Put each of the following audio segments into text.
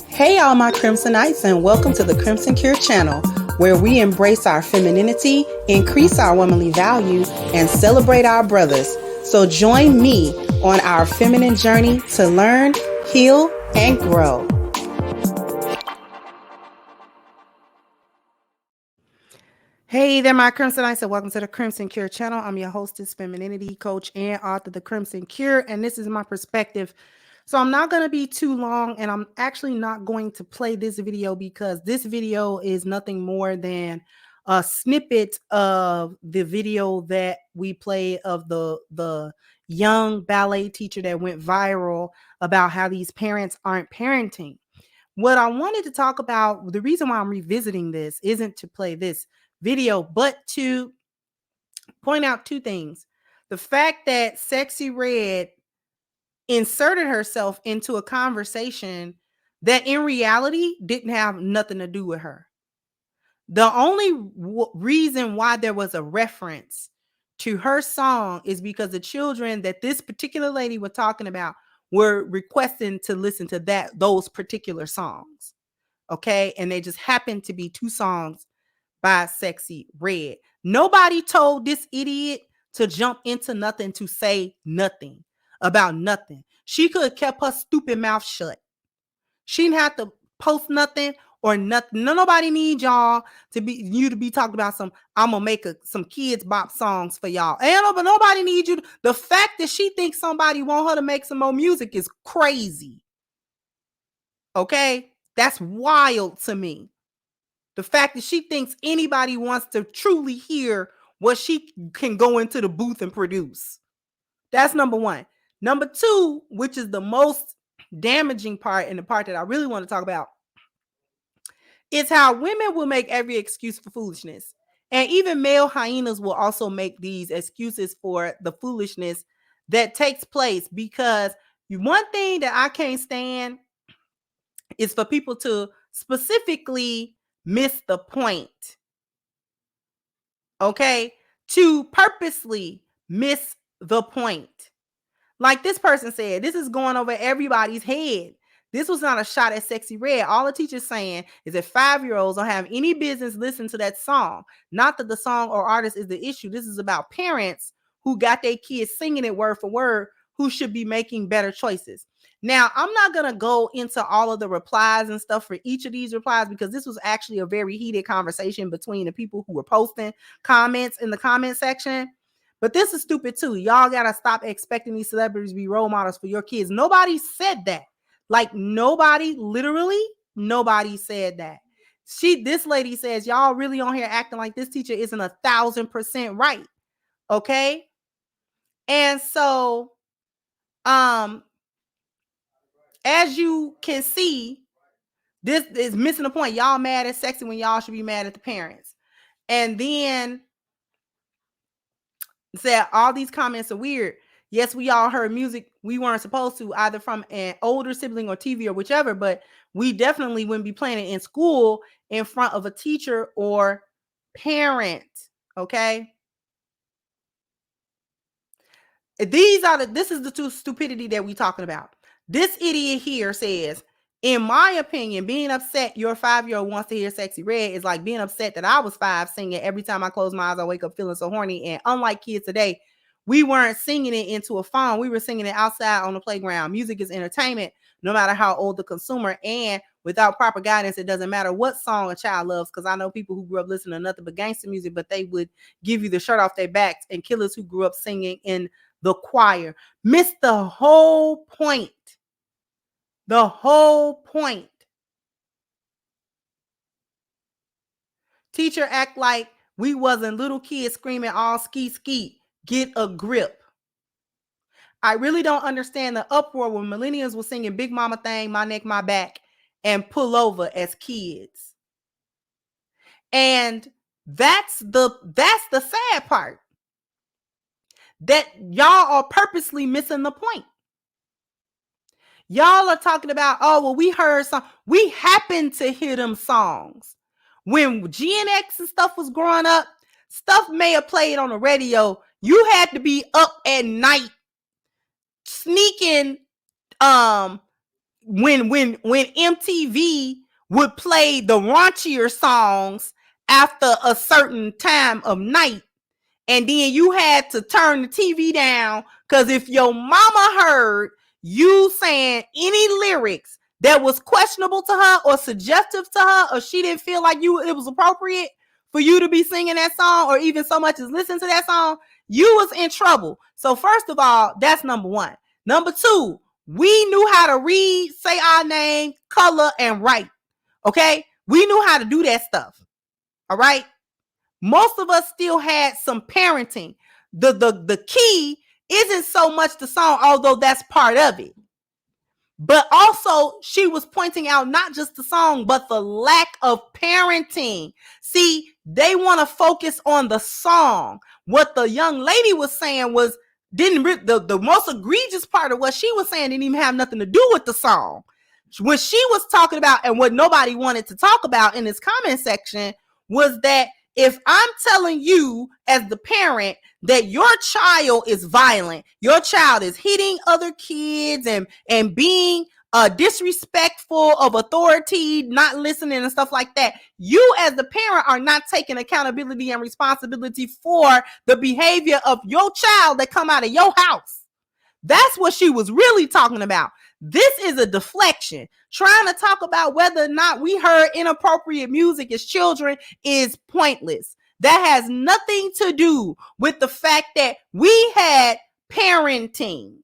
Hey all my Crimsonites, and welcome to the Crimson Cure channel, where we embrace our femininity, increase our womanly values, and celebrate our brothers. So join me on our feminine journey to learn, heal, and grow. Hey there, my Crimsonites, and welcome to the Crimson Cure channel. I'm your hostess, femininity coach, and author of The Crimson Cure, and this is my perspective. So I'm not going to be too long, and I'm actually not going to play this video because this video is nothing more than a snippet of the video that we played of the young ballet teacher that went viral about how these parents aren't parenting. What I wanted to talk about, the reason why I'm revisiting this isn't to play this video, but to point out two things. The fact that Sexy Red inserted herself into a conversation that in reality didn't have nothing to do with her. The only reason why there was a reference to her song is because the children that this particular lady was talking about were requesting to listen to those particular songs. Okay. And they just happened to be two songs by Sexy Red. Nobody told this idiot to jump into nothing, to say nothing about nothing. She could have kept her stupid mouth shut. She didn't have to post nothing or nothing. Nobody needs y'all to be talking about I'm gonna make some kids bop songs for y'all. But nobody needs you. The fact that she thinks somebody want her to make some more music is crazy. Okay? That's wild to me. The fact that she thinks anybody wants to truly hear what she can go into the booth and produce. That's number one. Number two, which is the most damaging part and the part that I really want to talk about, is how women will make every excuse for foolishness. And even male hyenas will also make these excuses for the foolishness that takes place, because one thing that I can't stand is for people to specifically miss the point. Okay? To purposely miss the point. Like this person said, this is going over everybody's head. This was not a shot at Sexy Red. All the teacher's saying is that 5-year-olds don't have any business listening to that song. Not that the song or artist is the issue. This is about parents who got their kids singing it word for word, who should be making better choices. Now, I'm not going to go into all of the replies and stuff for each of these replies, because this was actually a very heated conversation between the people who were posting comments in the comment section. But this is stupid too. Y'all got to stop expecting these celebrities to be role models for your kids. Nobody said that. Like literally nobody said that. This lady says, y'all really on here acting like this teacher isn't 1,000% right. Okay. And so, as you can see, this is missing the point. Y'all mad at Sexy when y'all should be mad at the parents. And then said all these comments are weird. Yes, we all heard music we weren't supposed to, either from an older sibling or TV or whichever, but we definitely wouldn't be playing it in school in front of a teacher or parent. Okay. This is the stupidity that we're talking about. This idiot here says, in my opinion, being upset your 5-year-old wants to hear Sexy Red is like being upset that I was 5 singing every time I close my eyes, I wake up feeling so horny. And unlike kids today, we weren't singing it into a phone. We were singing it outside on the playground. Music is entertainment, no matter how old the consumer. And without proper guidance, it doesn't matter what song a child loves. Because I know people who grew up listening to nothing but gangster music, but they would give you the shirt off their backs, and killers who grew up singing in the choir. Missed the whole point. The whole point. Teacher act like we wasn't little kids screaming all skeet skeet, get a grip. I really don't understand the uproar when millennials were singing Big Mama Thing, My Neck, My Back, and Pull Over as kids. And that's the sad part. That y'all are purposely missing the point. Y'all are talking about, oh, well, we heard some. We happened to hear them songs. When Gen X and stuff was growing up, stuff may have played on the radio. You had to be up at night sneaking when MTV would play the raunchier songs after a certain time of night, and then you had to turn the TV down because if your mama heard you saying any lyrics that was questionable to her or suggestive to her, or she didn't feel like it was appropriate for you to be singing that song or even so much as listen to that song, you was in trouble. So first of all, that's number one. Number two, we knew how to read, say our name, color, and write. Okay? We knew how to do that stuff. All right? Most of us still had some parenting. The key isn't so much the song, although that's part of it. But also, she was pointing out not just the song, but the lack of parenting. See, they want to focus on the song. What the young lady was saying was, the most egregious part of what she was saying didn't even have nothing to do with the song. What she was talking about, and what nobody wanted to talk about in this comment section, was that if I'm telling you as the parent that your child is violent, your child is hitting other kids and being disrespectful of authority, not listening and stuff like that, you as the parent are not taking accountability and responsibility for the behavior of your child that come out of your house. That's what she was really talking about. This is a deflection. Trying to talk about whether or not we heard inappropriate music as children is pointless. That has nothing to do with the fact that we had parenting.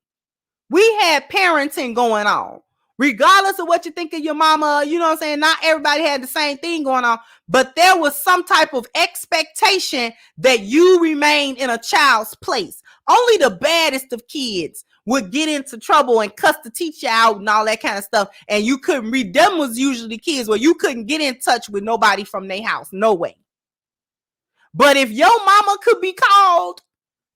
We had parenting going on. Regardless of what you think of your mama, you know what I'm saying? Not everybody had the same thing going on, but there was some type of expectation that you remain in a child's place. Only the baddest of kids would get into trouble and cuss the teacher out and all that kind of stuff. And you couldn't read. Them was usually kids where you couldn't get in touch with nobody from their house. No way. But if your mama could be called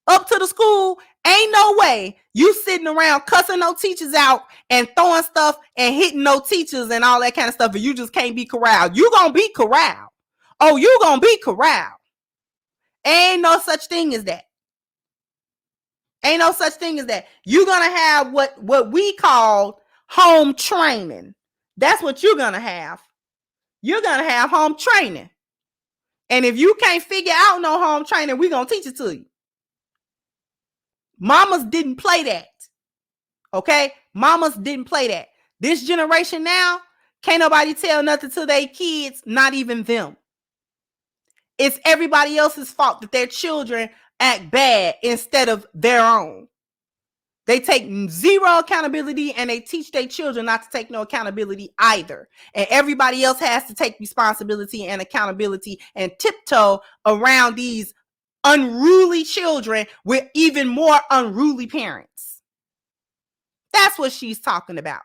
up to the school, ain't no way you sitting around cussing no teachers out and throwing stuff and hitting no teachers and all that kind of stuff, and you just can't be corralled. You gonna be corralled. Oh, you gonna be corralled. Ain't no such thing as that. Ain't no such thing as that. You're gonna have what we call home training. That's what you're gonna have. You're gonna have home training. And if you can't figure out no home training, we're gonna teach it to you. Mamas didn't play that. Okay? Mamas didn't play that. This generation now, can't nobody tell nothing to their kids, not even them. It's everybody else's fault that their children act bad instead of their own. They take zero accountability and they teach their children not to take no accountability either. And everybody else has to take responsibility and accountability and tiptoe around these unruly children with even more unruly parents. That's what she's talking about.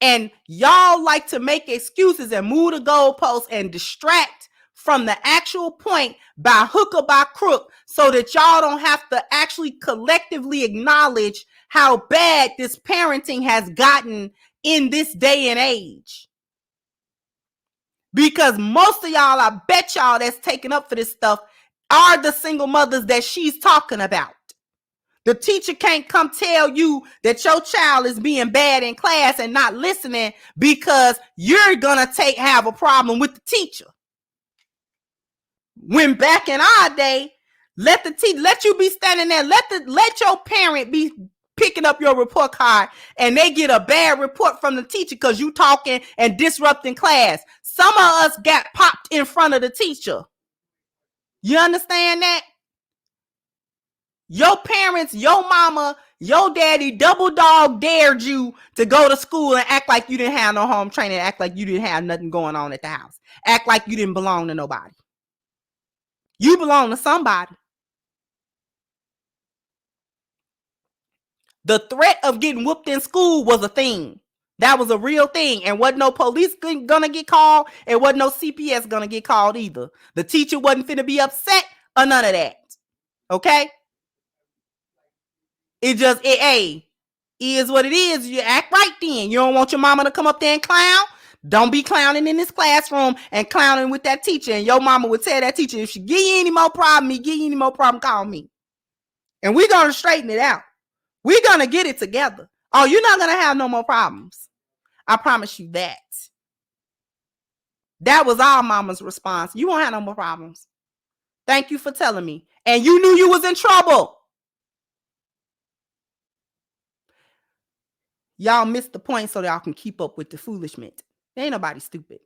And y'all like to make excuses and move the goalposts and distract from the actual point by hook or by crook so that y'all don't have to actually collectively acknowledge how bad this parenting has gotten in this day and age. Because most of y'all, I bet y'all that's taken up for this stuff are the single mothers that she's talking about. The teacher can't come tell you that your child is being bad in class and not listening because you're gonna have a problem with the teacher. When back in our day, let you be standing there, let your parent be picking up your report card and they get a bad report from the teacher because you talking and disrupting class. Some of us got popped in front of the teacher. You understand that? Your parents, your mama, your daddy double dog dared you to go to school and act like you didn't have no home training, act like you didn't have nothing going on at the house, act like you didn't belong to nobody. You belong to somebody. The threat of getting whooped in school was a thing. That was a real thing. And wasn't no police gonna get called, and wasn't no CPS gonna get called either. The teacher wasn't finna be upset or none of that. Okay? It is what it is. You act right then. You don't want your mama to come up there and clown? Don't be clowning in this classroom and clowning with that teacher. And your mama would tell that teacher, if she give you any more problem, call me. And we're going to straighten it out. We're going to get it together. Oh, you're not going to have no more problems. I promise you that. That was our mama's response. You won't have no more problems. Thank you for telling me. And you knew you was in trouble. Y'all missed the point so y'all can keep up with the foolishness. Ain't nobody stupid.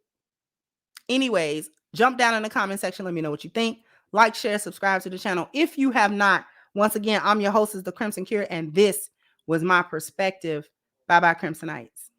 Anyways, jump down in the comment section. Let me know what you think. Like, share, subscribe to the channel if you have not. Once again, I'm your hostess, The Crimson Cure, and this was my perspective. Bye-bye, Crimsonites.